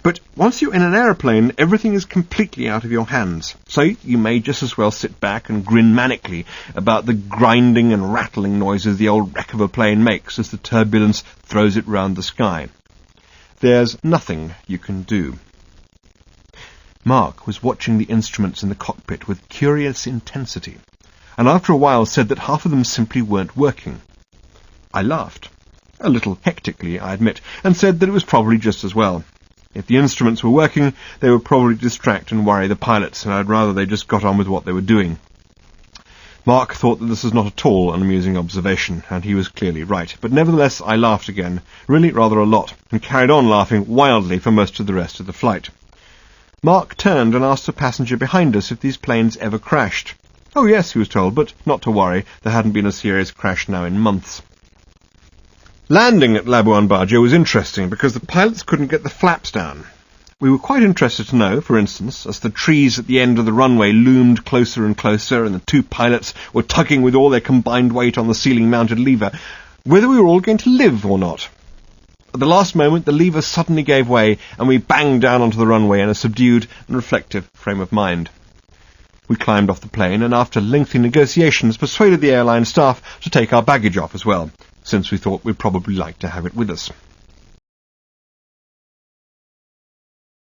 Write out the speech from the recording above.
But once you're in an aeroplane, everything is completely out of your hands. So you may just as well sit back and grin manically about the grinding and rattling noises the old wreck of a plane makes as the turbulence throws it round the sky. There's nothing you can do. Mark was watching the instruments in the cockpit with curious intensity, and after a while said that half of them simply weren't working. I laughed, a little hectically, I admit, and said that it was probably just as well. If the instruments were working, they would probably distract and worry the pilots, and I'd rather they just got on with what they were doing. Mark thought that this was not at all an amusing observation, and he was clearly right, but nevertheless I laughed again, really rather a lot, and carried on laughing wildly for most of the rest of the flight. Mark turned and asked a passenger behind us if these planes ever crashed. Oh yes, he was told, but not to worry, there hadn't been a serious crash now in months. Landing at Labuan Bajo was interesting because the pilots couldn't get the flaps down. We were quite interested to know, for instance, as the trees at the end of the runway loomed closer and closer and the two pilots were tugging with all their combined weight on the ceiling-mounted lever, whether we were all going to live or not. At the last moment, the lever suddenly gave way, and we banged down onto the runway in a subdued and reflective frame of mind. We climbed off the plane, and after lengthy negotiations, persuaded the airline staff to take our baggage off as well, since we thought we'd probably like to have it with us.